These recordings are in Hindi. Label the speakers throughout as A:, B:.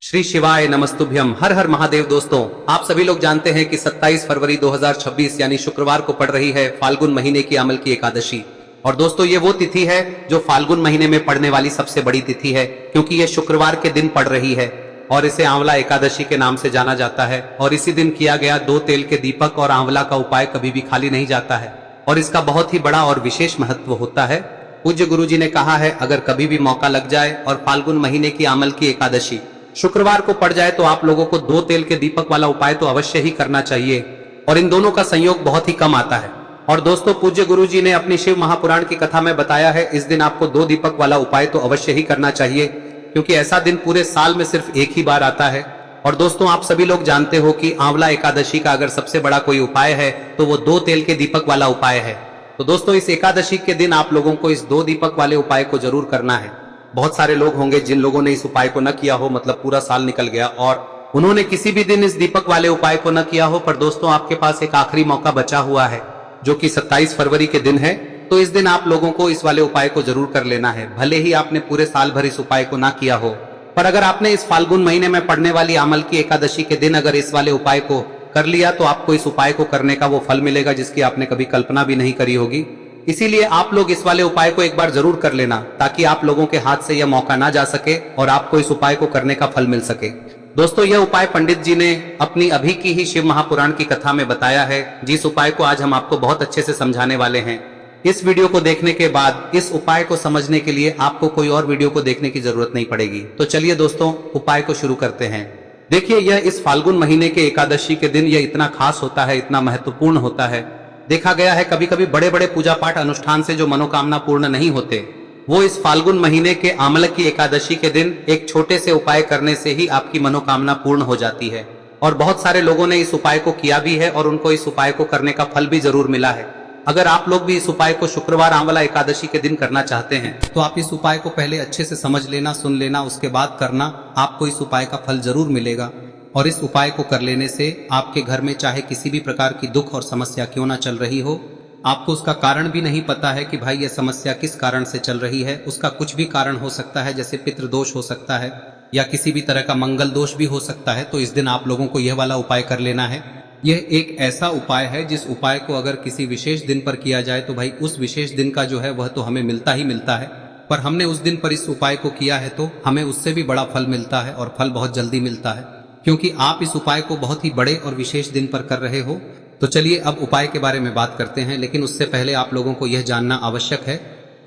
A: श्री शिवाय नमस्तुभ्यम। हर हर महादेव। दोस्तों, आप सभी लोग जानते हैं कि 27 फरवरी 2026 यानी शुक्रवार को पड़ रही है फाल्गुन महीने की अमल की एकादशी। और दोस्तों, ये वो तिथि है जो फाल्गुन महीने में पड़ने वाली सबसे बड़ी तिथि है, क्योंकि ये शुक्रवार के दिन पड़ रही है और इसे आंवला एकादशी के नाम से जाना जाता है। और इसी दिन किया गया 2 तेल के दीपक और आंवला का उपाय कभी भी खाली नहीं जाता है और इसका बहुत ही बड़ा और विशेष महत्व होता है। पूज्य गुरु जी ने कहा है, अगर कभी भी मौका लग जाए और फाल्गुन महीने की अमल की एकादशी शुक्रवार को पड़ जाए तो आप लोगों को 2 तेल के दीपक वाला उपाय तो अवश्य ही करना चाहिए। और इन दोनों का संयोग बहुत ही कम आता है। और दोस्तों, पूज्य गुरु जी ने अपनी शिव महापुराण की कथा में बताया है, इस दिन आपको 2 दीपक वाला उपाय तो अवश्य ही करना चाहिए, क्योंकि ऐसा दिन पूरे साल में सिर्फ एक ही बार आता है। और दोस्तों, आप सभी लोग जानते हो कि आंवला एकादशी का अगर सबसे बड़ा कोई उपाय है तो वो 2 तेल के दीपक वाला उपाय है। तो दोस्तों, इस एकादशी के दिन आप लोगों को इस 2 दीपक वाले उपाय को जरूर करना है। बहुत सारे लोग होंगे जिन लोगों ने इस उपाय को न किया हो, मतलब पूरा साल निकल गया और उन्होंने किसी भी दिन इस दीपक वाले उपाय को न किया हो। पर दोस्तों, आपके पास एक आखिरी मौका बचा हुआ है, जो कि 27 फरवरी के दिन है। तो इस दिन आप लोगों को इस वाले उपाय को जरूर कर लेना है, भले ही आपने पूरे साल भर इस उपाय को ना किया हो। पर अगर आपने इस फाल्गुन महीने में पड़ने वाली अमल की एकादशी के दिन अगर इस वाले उपाय को कर लिया तो आपको इस उपाय को करने का वो फल मिलेगा जिसकी आपने कभी कल्पना भी नहीं करी होगी। इसीलिए आप लोग इस वाले उपाय को एक बार जरूर कर लेना, ताकि आप लोगों के हाथ से यह मौका ना जा सके और आपको इस उपाय को करने का फल मिल सके। दोस्तों, यह उपाय पंडित जी ने अपनी अभी की ही शिव महापुराण की कथा में बताया है, जिस उपाय को आज हम आपको बहुत अच्छे से समझाने वाले हैं। इस वीडियो को देखने के बाद इस उपाय को समझने के लिए आपको कोई और वीडियो को देखने की जरूरत नहीं पड़ेगी। तो चलिए दोस्तों, उपाय को शुरू करते हैं। देखिए, यह इस फाल्गुन महीने के एकादशी के दिन यह इतना खास होता है, इतना महत्वपूर्ण होता है। देखा गया है कभी कभी बड़े बड़े पूजा पाठ अनुष्ठान से जो मनोकामना पूर्ण नहीं होते, वो इस फाल्गुन महीने के आंवला की एकादशी के दिन एक छोटे से उपाय करने से ही आपकी मनोकामना पूर्ण हो जाती है। और बहुत सारे लोगों ने इस उपाय को किया भी है और उनको इस उपाय को करने का फल भी जरूर मिला है। अगर आप लोग भी इस उपाय को शुक्रवार आंवला एकादशी के दिन करना चाहते हैं तो आप इस उपाय को पहले अच्छे से समझ लेना, सुन लेना, उसके बाद करना। आपको इस उपाय का फल जरूर मिलेगा। और इस उपाय को कर लेने से आपके घर में चाहे किसी भी प्रकार की दुख और समस्या क्यों ना चल रही हो, आपको उसका कारण भी नहीं पता है कि भाई यह समस्या किस कारण से चल रही है, उसका कुछ भी कारण हो सकता है, जैसे पितृदोष हो सकता है या किसी भी तरह का मंगल दोष भी हो सकता है। तो इस दिन आप लोगों को यह वाला उपाय कर लेना है। यह एक ऐसा उपाय है जिस उपाय को अगर किसी विशेष दिन पर किया जाए तो भाई उस विशेष दिन का जो है वह तो हमें मिलता ही मिलता है। पर हमने उस दिन पर इस उपाय को किया है तो हमें उससे भी बड़ा फल मिलता है और फल बहुत जल्दी मिलता है, क्योंकि आप इस उपाय को बहुत ही बड़े और विशेष दिन पर कर रहे हो। तो चलिए अब उपाय के बारे में बात करते हैं, लेकिन उससे पहले आप लोगों को यह जानना आवश्यक है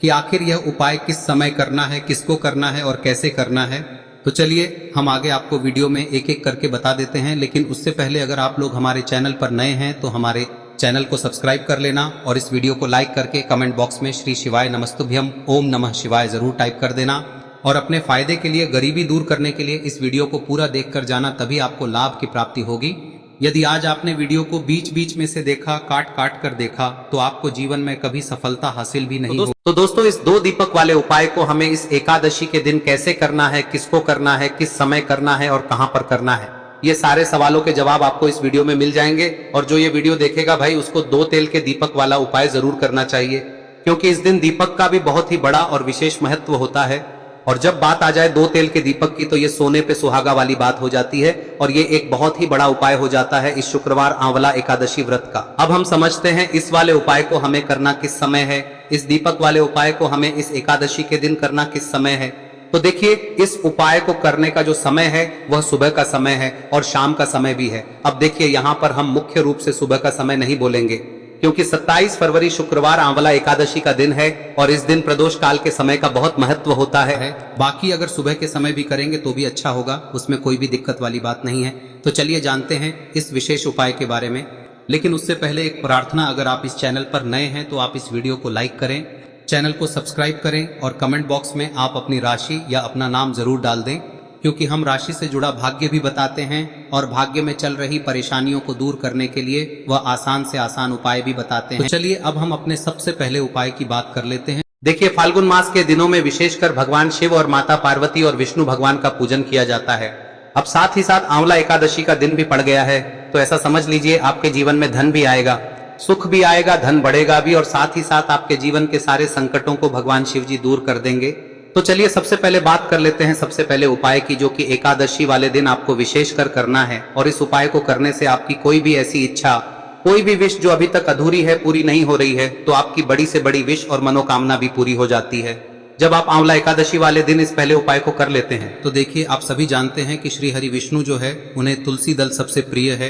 A: कि आखिर यह उपाय किस समय करना है, किसको करना है और कैसे करना है। तो चलिए हम आगे आपको वीडियो में एक एक करके बता देते हैं। लेकिन उससे पहले अगर आप लोग हमारे चैनल पर नए हैं तो हमारे चैनल को सब्सक्राइब कर लेना और इस वीडियो को लाइक करके कमेंट बॉक्स में श्री शिवाय नमस्तुभ्यम ओम नमः शिवाय जरूर टाइप कर देना। और अपने फायदे के लिए, गरीबी दूर करने के लिए इस वीडियो को पूरा देखकर जाना, तभी आपको लाभ की प्राप्ति होगी। यदि आज आपने वीडियो को बीच बीच में से देखा, काट काट कर देखा, तो आपको जीवन में कभी सफलता हासिल भी नहीं होगी। तो दोस्तों, इस 2 दीपक वाले उपाय को हमें इस एकादशी के दिन कैसे करना है, किसको करना है, किस समय करना है और कहां पर करना है, ये सारे सवालों के जवाब आपको इस वीडियो में मिल जाएंगे। और जो ये वीडियो देखेगा भाई, उसको 2 तेल के दीपक वाला उपाय जरूर करना चाहिए, क्योंकि इस दिन दीपक का भी बहुत ही बड़ा और विशेष महत्व होता है। और जब बात आ जाए 2 तेल के दीपक की तो ये सोने पे सुहागा वाली बात हो जाती है और ये एक बहुत ही बड़ा उपाय हो जाता है इस शुक्रवार आंवला एकादशी व्रत का। अब हम समझते हैं इस वाले उपाय को हमें करना किस समय है, इस दीपक वाले उपाय को हमें इस एकादशी के दिन करना किस समय है। तो देखिए, इस उपाय को करने का जो समय है वह सुबह का समय है और शाम का समय भी है। अब देखिए, यहाँ पर हम मुख्य रूप से सुबह का समय नहीं बोलेंगे, क्योंकि 27 फरवरी शुक्रवार आंवला एकादशी का दिन है और इस दिन प्रदोष काल के समय का बहुत महत्व होता है। बाकी अगर सुबह के समय भी करेंगे तो भी अच्छा होगा, उसमें कोई भी दिक्कत वाली बात नहीं है। तो चलिए जानते हैं इस विशेष उपाय के बारे में। लेकिन उससे पहले एक प्रार्थना, अगर आप इस चैनल पर नए हैं तो आप इस वीडियो को लाइक करें, चैनल को सब्सक्राइब करें और कमेंट बॉक्स में आप अपनी राशि या अपना नाम जरूर डाल दें, क्योंकि हम राशि से जुड़ा भाग्य भी बताते हैं और भाग्य में चल रही परेशानियों को दूर करने के लिए वह आसान से आसान उपाय भी बताते हैं। तो चलिए अब हम अपने सबसे पहले उपाय की बात कर लेते हैं। देखिए, फाल्गुन मास के दिनों में विशेषकर भगवान शिव और माता पार्वती और विष्णु भगवान का पूजन किया जाता है। अब साथ ही साथ आंवला एकादशी का दिन भी पड़ गया है, तो ऐसा समझ लीजिए आपके जीवन में धन भी आएगा, सुख भी आएगा, धन बढ़ेगा भी और साथ ही साथ आपके जीवन के सारे संकटों को भगवान शिव जी दूर कर देंगे। तो चलिए सबसे पहले बात कर लेते हैं सबसे पहले उपाय की, जो कि एकादशी वाले दिन आपको विशेषकर करना है। और इस उपाय को करने से आपकी कोई भी ऐसी इच्छा, कोई भी विश जो अभी तक अधूरी है, पूरी नहीं हो रही है, तो आपकी बड़ी से बड़ी विश और मनोकामना भी पूरी हो जाती है जब आप आंवला एकादशी वाले दिन इस पहले उपाय को कर लेते हैं। तो देखिए, आप सभी जानते हैं कि श्री हरि विष्णु जो है उन्हें तुलसी दल सबसे प्रिय है।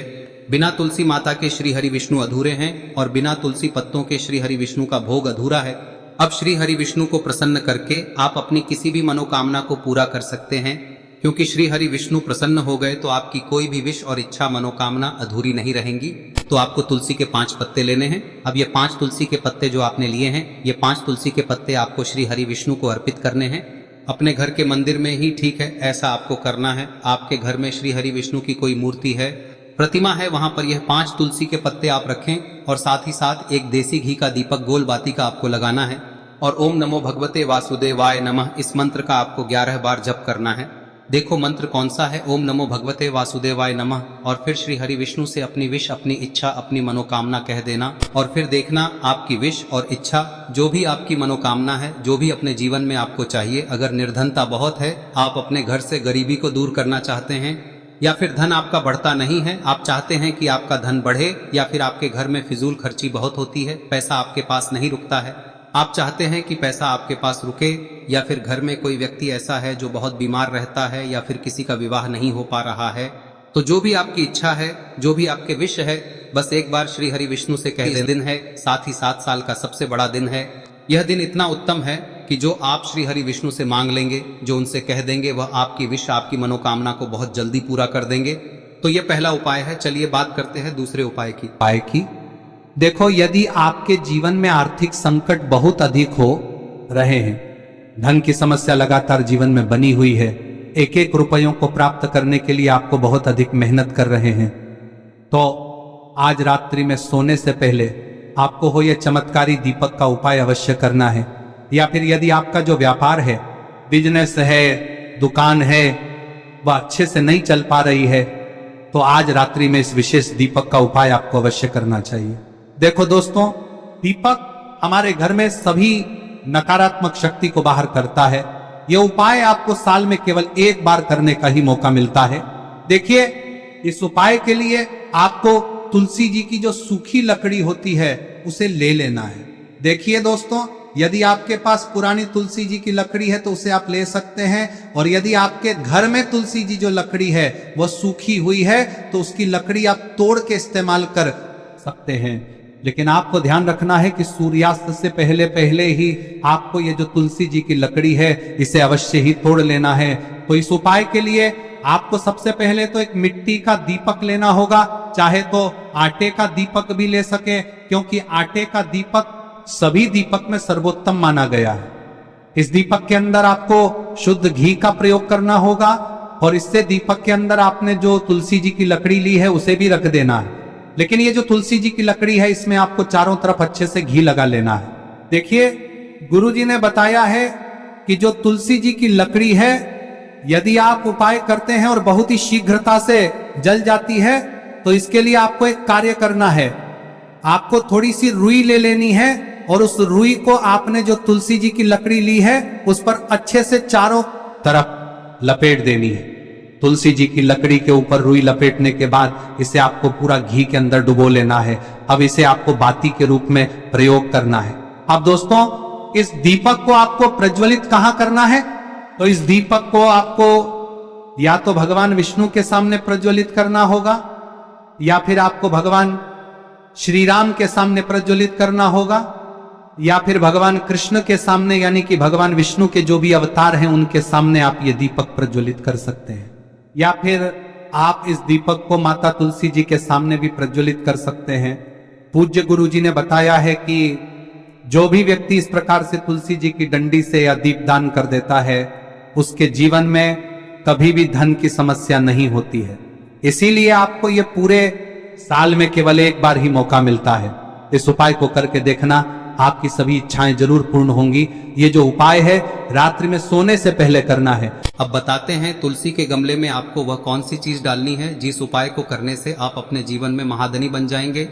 A: बिना तुलसी माता के श्री हरि विष्णु अधूरे हैं और बिना तुलसी पत्तों के श्री हरि विष्णु का भोग अधूरा है। अब श्री हरि विष्णु को प्रसन्न करके आप अपनी किसी भी मनोकामना को पूरा कर सकते हैं, क्योंकि श्री हरि विष्णु प्रसन्न हो गए तो आपकी कोई भी विश और इच्छा मनोकामना अधूरी नहीं रहेंगी। तो आपको तुलसी के 5 पत्ते लेने हैं। अब ये 5 तुलसी के पत्ते जो आपने लिए हैं, ये 5 तुलसी के पत्ते आपको श्री हरि विष्णु को अर्पित करने हैं। अपने घर के मंदिर में ही ठीक है, ऐसा आपको करना है। आपके घर में श्री हरि विष्णु की कोई मूर्ति है, प्रतिमा है, वहां पर यह 5 तुलसी के पत्ते आप रखें और साथ ही साथ एक देसी घी का दीपक गोल बाती का आपको लगाना है। और ओम नमो भगवते वासुदेवाय नमः इस मंत्र का आपको 11 बार जप करना है। देखो मंत्र कौन सा है, ओम नमो भगवते वासुदेवाय नमः। और फिर श्री हरि विष्णु से अपनी विश, अपनी इच्छा, अपनी मनोकामना कह देना और फिर देखना आपकी विश और इच्छा, जो भी आपकी मनोकामना है, जो भी अपने जीवन में आपको चाहिए। अगर निर्धनता बहुत है, आप अपने घर से गरीबी को दूर करना चाहते हैं, या फिर धन आपका बढ़ता नहीं है, आप चाहते हैं कि आपका धन बढ़े, या फिर आपके घर में फिजूल खर्ची बहुत होती है, पैसा आपके पास नहीं रुकता है, आप चाहते हैं कि पैसा आपके पास रुके, या फिर घर में कोई व्यक्ति ऐसा है जो बहुत बीमार रहता है, या फिर किसी का विवाह नहीं हो पा रहा है, तो जो भी आपकी इच्छा है, जो भी आपके विश है, बस एक बार श्री हरि विष्णु से कह दें। दिन है, साथ ही 7 साल का सबसे बड़ा दिन है। यह दिन इतना उत्तम है कि जो आप श्री हरि विष्णु से मांग लेंगे, जो उनसे कह देंगे, वह आपकी विश, आपकी मनोकामना को बहुत जल्दी पूरा कर देंगे। तो यह पहला उपाय है। चलिए बात करते हैं दूसरे उपाय की।
B: देखो, यदि आपके जीवन में आर्थिक संकट बहुत अधिक हो रहे हैं, धन की समस्या लगातार जीवन में बनी हुई है, एक एक रुपयों को प्राप्त करने के लिए आपको बहुत अधिक मेहनत कर रहे हैं, तो आज रात्रि में सोने से पहले आपको हो यह चमत्कारी दीपक का उपाय अवश्य करना है। या फिर यदि आपका जो व्यापार है, बिजनेस है, दुकान है, वह अच्छे से नहीं चल पा रही है, तो आज रात्रि में इस विशेष दीपक का उपाय आपको अवश्य करना चाहिए। देखो दोस्तों, दीपक हमारे घर में सभी नकारात्मक शक्ति को बाहर करता है। यह उपाय आपको साल में केवल 1 बार करने का ही मौका मिलता है। देखिए, इस उपाय के लिए आपको तुलसी जी की जो सूखी लकड़ी होती है उसे ले लेना है। देखिए दोस्तों, यदि आपके पास पुरानी तुलसी जी की लकड़ी है तो उसे आप ले सकते हैं, और यदि आपके घर में तुलसी जी जो लकड़ी है वह सूखी हुई है तो उसकी लकड़ी आप तोड़ के इस्तेमाल कर सकते हैं। लेकिन आपको ध्यान रखना है कि सूर्यास्त से पहले पहले ही आपको ये जो तुलसी जी की लकड़ी है इसे अवश्य ही तोड़ लेना है। तो इस उपाय के लिए आपको सबसे पहले तो एक मिट्टी का दीपक लेना होगा, चाहे तो आटे का दीपक भी ले सके, क्योंकि आटे का दीपक सभी दीपक में सर्वोत्तम माना गया है। इस दीपक के अंदर आपको शुद्ध घी का प्रयोग करना होगा, और इससे दीपक के अंदर आपने जो तुलसी जी की लकड़ी ली है उसे भी रख देना है। लेकिन ये जो तुलसी जी की लकड़ी है, इसमें आपको चारों तरफ अच्छे से घी लगा लेना है। देखिए, गुरुजी ने बताया है कि जो तुलसी जी की लकड़ी है, यदि आप उपाय करते हैं और बहुत ही शीघ्रता से जल जाती है, तो इसके लिए आपको एक कार्य करना है। आपको थोड़ी सी रुई ले लेनी है, और उस रुई को आपने जो तुलसी जी की लकड़ी ली है उस पर अच्छे से चारों तरफ लपेट देनी है। तुलसी जी की लकड़ी के ऊपर रुई लपेटने के बाद इसे आपको पूरा घी के अंदर डुबो लेना है। अब इसे आपको बाती के रूप में प्रयोग करना है। अब दोस्तों, इस दीपक को आपको प्रज्वलित कहां करना है? तो इस दीपक को आपको या तो भगवान विष्णु के सामने प्रज्वलित करना होगा, या फिर आपको भगवान श्री राम के सामने प्रज्वलित करना होगा, या फिर भगवान कृष्ण के सामने, यानी कि भगवान विष्णु के जो भी अवतार हैं उनके सामने आप ये दीपक प्रज्वलित कर सकते हैं। या फिर आप इस दीपक को माता तुलसी जी के सामने भी प्रज्वलित कर सकते हैं। पूज्य गुरु जी ने बताया है कि जो भी व्यक्ति इस प्रकार से तुलसी जी की डंडी से या दीपदान कर देता है, उसके जीवन में कभी भी धन की समस्या नहीं होती है। इसीलिए आपको ये पूरे साल में केवल 1 बार ही मौका मिलता है। इस उपाय को करके देखना, आपकी सभी इच्छाएं जरूर पूर्ण होंगी। ये जो उपाय है रात्रि में सोने से पहले करना है।
A: अब बताते हैं तुलसी के गमले में आपको वह कौन सी चीज डालनी है जिस उपाय को करने से आप अपने जीवन में महाधनी बन जाएंगे।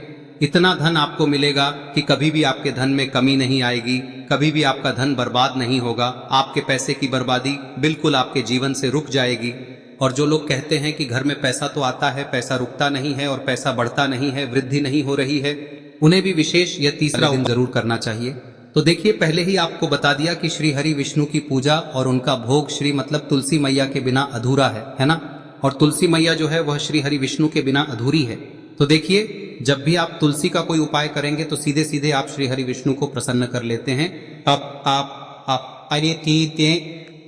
A: इतना धन आपको मिलेगा कि कभी भी आपके धन में कमी नहीं आएगी, कभी भी आपका धन बर्बाद नहीं होगा। आपके पैसे की बर्बादी बिल्कुल आपके जीवन से रुक जाएगी। और जो लोग कहते हैं कि घर में पैसा तो आता है, पैसा रुकता नहीं है और पैसा बढ़ता नहीं है, वृद्धि नहीं हो रही है, उन्हें भी विशेष यह तीसरा दिन जरूर करना चाहिए। तो देखिए, पहले ही आपको बता दिया कि श्री हरि विष्णु की पूजा और उनका भोग श्री मतलब तुलसी मैया के बिना अधूरा है ना। और तुलसी मैया जो है वह श्री हरि विष्णु के बिना अधूरी है। तो देखिए, जब भी आप तुलसी का कोई उपाय करेंगे तो सीधे सीधे आप श्री हरि विष्णु को प्रसन्न कर लेते हैं।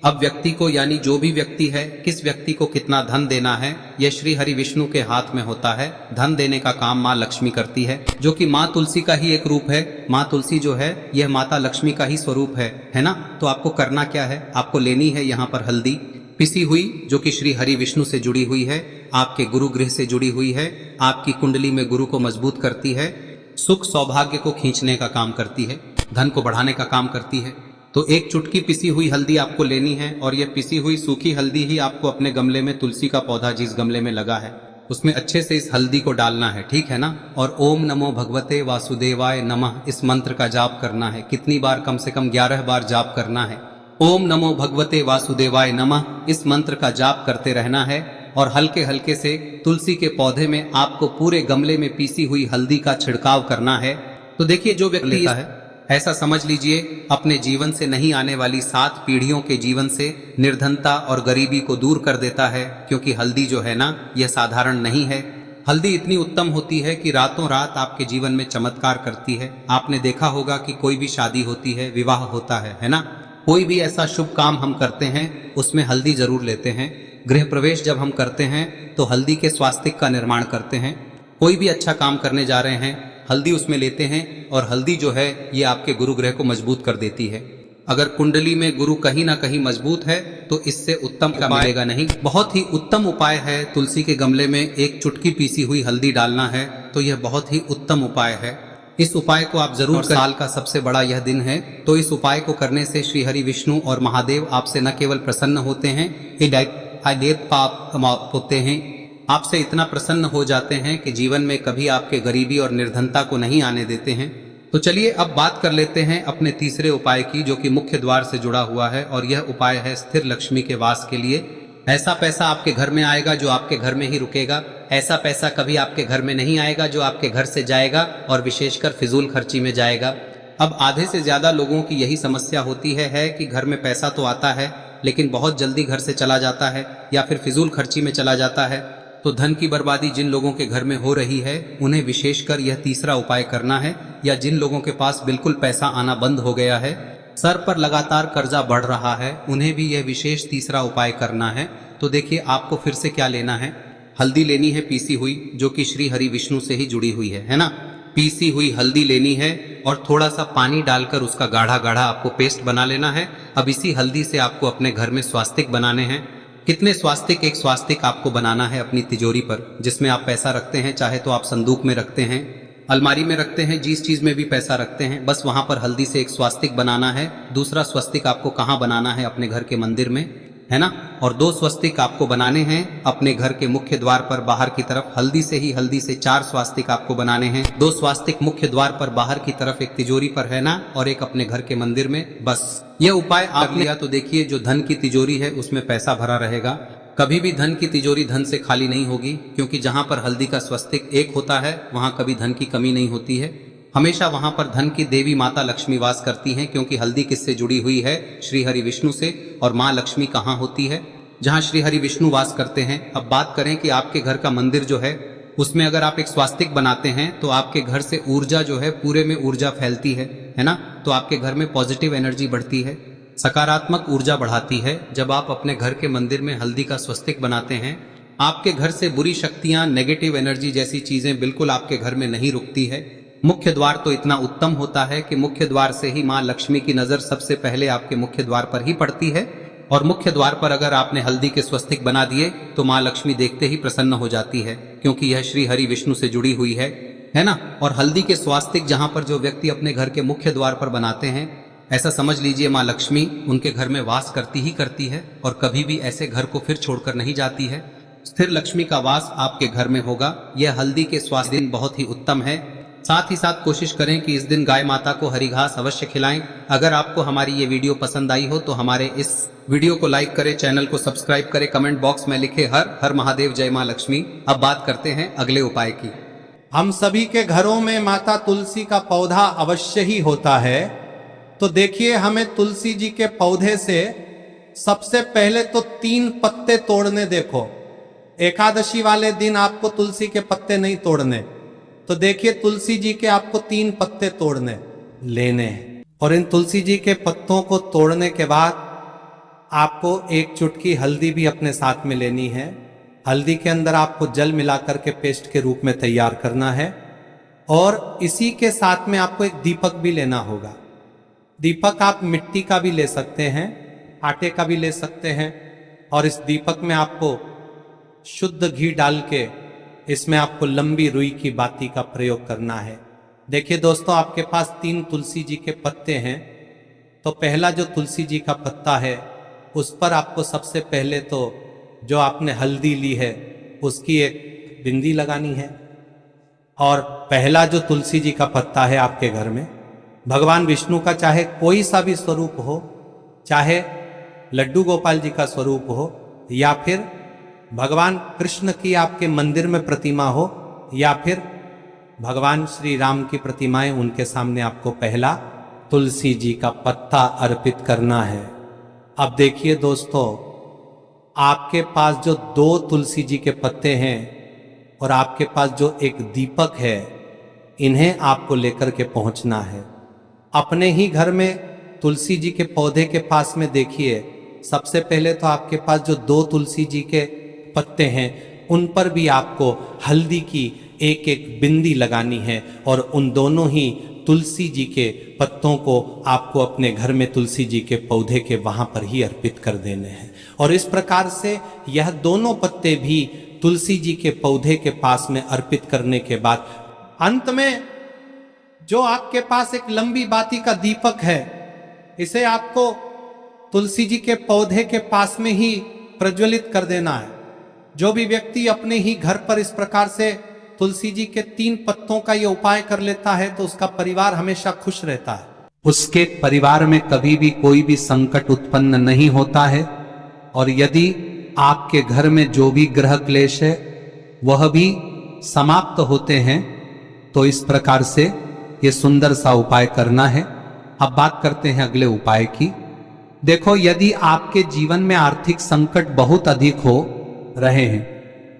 A: अब व्यक्ति को, यानी जो भी व्यक्ति है, किस व्यक्ति को कितना धन देना है, यह श्री हरि विष्णु के हाथ में होता है। धन देने का काम माँ लक्ष्मी करती है, जो कि माँ तुलसी का ही एक रूप है। माँ तुलसी जो है यह माता लक्ष्मी का ही स्वरूप है ना। तो आपको करना क्या है, आपको लेनी है यहाँ पर हल्दी पिसी हुई, जो कि श्री हरि विष्णु से जुड़ी हुई है, आपके गुरु गृह से जुड़ी हुई है, आपकी कुंडली में गुरु को मजबूत करती है, सुख सौभाग्य को खींचने का काम करती है, धन को बढ़ाने का काम करती है। तो एक चुटकी पिसी हुई हल्दी आपको लेनी है और यह पिसी हुई सूखी हल्दी ही आपको अपने गमले में, तुलसी का पौधा जिस गमले में लगा है उसमें अच्छे से इस हल्दी को डालना है, ठीक है ना। और ओम नमो भगवते वासुदेवाय नमः इस मंत्र का जाप करना है। कितनी बार? कम से कम 11 बार जाप करना है। ओम नमो भगवते वासुदेवाय नमः इस मंत्र का जाप करते रहना है और हल्के हल्के से तुलसी के पौधे में आपको पूरे गमले में पीसी हुई हल्दी का छिड़काव करना है। तो देखिए, जो व्यक्ति लेता है, ऐसा समझ लीजिए अपने जीवन से नहीं आने वाली 7 पीढ़ियों के जीवन से निर्धनता और गरीबी को दूर कर देता है। क्योंकि हल्दी जो है ना, यह साधारण नहीं है। हल्दी इतनी उत्तम होती है कि रातों रात आपके जीवन में चमत्कार करती है। आपने देखा होगा कि कोई भी शादी होती है, विवाह होता है ना, कोई भी ऐसा शुभ काम हम करते हैं उसमें हल्दी जरूर लेते हैं। गृह प्रवेश जब हम करते हैं तो हल्दी के स्वास्तिक का निर्माण करते हैं। कोई भी अच्छा काम करने जा रहे हैं, हल्दी उसमें लेते हैं और हल्दी जो है ये आपके गुरु ग्रह को मजबूत कर देती है। अगर कुंडली में गुरु कहीं ना कहीं मजबूत है तो इससे उत्तम का मिलेगा नहीं। बहुत ही उत्तम उपाय है, तुलसी के गमले में एक चुटकी पीसी हुई हल्दी डालना है, तो यह बहुत ही उत्तम उपाय है। इस उपाय को आप जरूर करें। साल का सबसे बड़ा यह दिन है, तो इस उपाय को करने से श्री हरि विष्णु और महादेव आपसे न केवल प्रसन्न होते हैं, पाप होते हैं, आपसे इतना प्रसन्न हो जाते हैं कि जीवन में कभी आपके गरीबी और निर्धनता को नहीं आने देते हैं। तो चलिए अब बात कर लेते हैं अपने तीसरे उपाय की, जो कि मुख्य द्वार से जुड़ा हुआ है। और यह उपाय है स्थिर लक्ष्मी के वास के लिए। ऐसा पैसा आपके घर में आएगा जो आपके घर में ही रुकेगा। ऐसा पैसा कभी आपके घर में नहीं आएगा जो आपके घर से जाएगा और विशेषकर फिजूल खर्ची में जाएगा। अब आधे से ज्यादा लोगों की यही समस्या होती है कि घर में पैसा तो आता है लेकिन बहुत जल्दी घर से चला जाता है या फिर फिजूल खर्ची में चला जाता है। तो धन की बर्बादी जिन लोगों के घर में हो रही है उन्हें विशेषकर यह तीसरा उपाय करना है। या जिन लोगों के पास बिल्कुल पैसा आना बंद हो गया है, सर पर लगातार कर्जा बढ़ रहा है, उन्हें भी यह विशेष तीसरा उपाय करना है। तो देखिए, आपको फिर से क्या लेना है, हल्दी लेनी है पीसी हुई, जो कि श्री हरि विष्णु से ही जुड़ी हुई है ना। पीसी हुई हल्दी लेनी है और थोड़ा सा पानी डालकर उसका गाढ़ा गाढ़ा आपको पेस्ट बना लेना है। अब इसी हल्दी से आपको अपने घर में स्वास्तिक बनाने हैं। कितने स्वास्तिक? एक स्वास्तिक आपको बनाना है अपनी तिजोरी पर, जिसमें आप पैसा रखते हैं। चाहे तो आप संदूक में रखते हैं, अलमारी में रखते हैं, जिस चीज में भी पैसा रखते हैं, बस वहां पर हल्दी से एक स्वास्तिक बनाना है। दूसरा स्वस्तिक आपको कहाँ बनाना है? अपने घर के मंदिर में, है ना। और 2 स्वस्तिक आपको बनाने हैं अपने घर के मुख्य द्वार पर बाहर की तरफ। हल्दी से 4 स्वास्तिक आपको बनाने हैं। 2 स्वास्तिक मुख्य द्वार पर बाहर की तरफ, एक तिजोरी पर, है ना, और एक अपने घर के मंदिर में। बस यह उपाय आप लिया तो देखिए, जो धन की तिजोरी है उसमें पैसा भरा रहेगा। कभी भी धन की तिजोरी धन से खाली नहीं होगी, क्योंकि जहां पर हल्दी का स्वस्तिक एक होता है वहां कभी धन की कमी नहीं होती है। हमेशा वहां पर धन की देवी माता लक्ष्मी वास करती हैं, क्योंकि हल्दी किससे जुड़ी हुई है? श्री हरि विष्णु से। और माँ लक्ष्मी कहाँ होती है? जहाँ श्री हरि विष्णु वास करते हैं। अब बात करें कि आपके घर का मंदिर जो है उसमें अगर आप एक स्वास्तिक बनाते हैं तो आपके घर से ऊर्जा जो है, पूरे में ऊर्जा फैलती है ना। तो आपके घर में पॉजिटिव एनर्जी बढ़ती है, सकारात्मक ऊर्जा बढ़ाती है। जब आप अपने घर के मंदिर में हल्दी का स्वस्तिक बनाते हैं, आपके घर से बुरी शक्तियां, नेगेटिव एनर्जी जैसी चीजें बिल्कुल आपके घर में नहीं रुकती है। मुख्य द्वार तो इतना उत्तम होता है कि मुख्य द्वार से ही माँ लक्ष्मी की नजर सबसे पहले आपके मुख्य द्वार पर ही पड़ती है। और मुख्य द्वार पर अगर आपने हल्दी के स्वस्तिक बना दिए तो माँ लक्ष्मी देखते ही प्रसन्न हो जाती है, क्योंकि यह श्री हरि विष्णु से जुड़ी हुई है ना। और हल्दी के स्वास्तिक जहां पर जो व्यक्ति अपने घर के मुख्य द्वार पर बनाते हैं, ऐसा समझ लीजिए माँ लक्ष्मी उनके घर में वास करती ही करती है और कभी भी ऐसे घर को फिर छोड़कर नहीं जाती है। स्थिर लक्ष्मी का वास आपके घर में होगा। यह हल्दी के स्वास्थ्य दिन बहुत ही उत्तम है। साथ ही साथ कोशिश करें कि इस दिन गाय माता को हरी घास अवश्य खिलाएं। अगर आपको हमारी ये वीडियो पसंद आई हो तो हमारे इस वीडियो को लाइक करें, चैनल को सब्सक्राइब करें, कमेंट बॉक्स में लिखे हर हर महादेव, जय मां लक्ष्मी। अब बात करते हैं अगले उपाय की।
B: हम सभी के घरों में माता तुलसी का पौधा अवश्य ही होता है। तो देखिए, हमें तुलसी जी के पौधे से सबसे पहले तो 3 पत्ते तोड़ने। देखो, एकादशी वाले दिन आपको तुलसी के पत्ते नहीं तोड़ने, तो देखिए तुलसी जी के आपको 3 पत्ते तोड़ने लेने हैं। और इन तुलसी जी के पत्तों को तोड़ने के बाद आपको 1 चुटकी हल्दी भी अपने साथ में लेनी है। हल्दी के अंदर आपको जल मिलाकर के पेस्ट के रूप में तैयार करना है। और इसी के साथ में आपको एक दीपक भी लेना होगा। दीपक आप मिट्टी का भी ले सकते हैं, आटे का भी ले सकते हैं। और इस दीपक में आपको शुद्ध घी डाल के इसमें आपको लंबी रुई की बाती का प्रयोग करना है। देखिए दोस्तों, आपके पास 3 तुलसी जी के पत्ते हैं। तो पहला जो तुलसी जी का पत्ता है उस पर आपको सबसे पहले तो जो आपने हल्दी ली है उसकी एक बिंदी लगानी है। और पहला जो तुलसी जी का पत्ता है आपके घर में, भगवान विष्णु का चाहे कोई सा भी स्वरूप हो, चाहे लड्डू गोपाल जी का स्वरूप हो, या फिर भगवान कृष्ण की आपके मंदिर में प्रतिमा हो, या फिर भगवान श्री राम की प्रतिमाएं, उनके सामने आपको पहला तुलसी जी का पत्ता अर्पित करना है। अब देखिए दोस्तों, आपके पास जो 2 तुलसी जी के पत्ते हैं और आपके पास जो एक दीपक है, इन्हें आपको लेकर के पहुंचना है। अपने ही घर में तुलसी जी के पौधे के पास में देखिए, सबसे पहले तो आपके पास जो 2 तुलसी जी के पत्ते हैं उन पर भी आपको हल्दी की एक एक बिंदी लगानी है। और उन दोनों ही तुलसी जी के पत्तों को आपको अपने घर में तुलसी जी के पौधे के वहां पर ही अर्पित कर देने हैं। और इस प्रकार से यह दोनों पत्ते भी तुलसी जी के पौधे के पास में अर्पित करने के बाद अंत में जो आपके पास एक लंबी बाती का दीपक है, इसे आपको तुलसी जी के पौधे के पास में ही प्रज्वलित कर देना है। जो भी व्यक्ति अपने ही घर पर इस प्रकार से तुलसी जी के 3 पत्तों का ये उपाय कर लेता है तो उसका परिवार हमेशा खुश रहता है। उसके परिवार में कभी भी कोई भी संकट उत्पन्न नहीं होता है। और यदि आपके घर में जो भी ग्रह क्लेश है वह भी समाप्त होते हैं। तो इस प्रकार से ये सुंदर सा उपाय करना है। अब बात करते हैं अगले उपाय की। देखो, यदि आपके जीवन में आर्थिक संकट बहुत अधिक हो रहे हैं,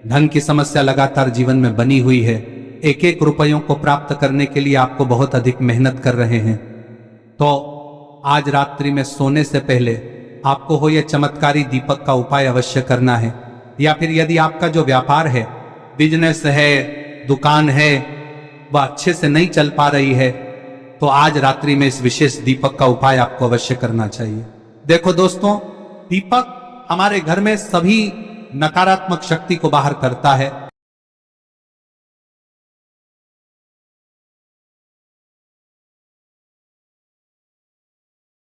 B: धन की समस्या लगातार जीवन में बनी हुई है, एक एक रुपयों को प्राप्त करने के लिए आपको बहुत अधिक मेहनत कर रहे हैं, तो आज रात्रि में सोने से पहले आपको हो यह चमत्कारी दीपक का उपाय अवश्य करना है। या फिर यदि आपका जो व्यापार है, बिजनेस है, दुकान है, वह अच्छे से नहीं चल पा रही है, तो आज रात्रि में इस विशेष दीपक का उपाय आपको अवश्य करना चाहिए। देखो दोस्तों, दीपक हमारे घर में सभी नकारात्मक शक्ति को बाहर करता है।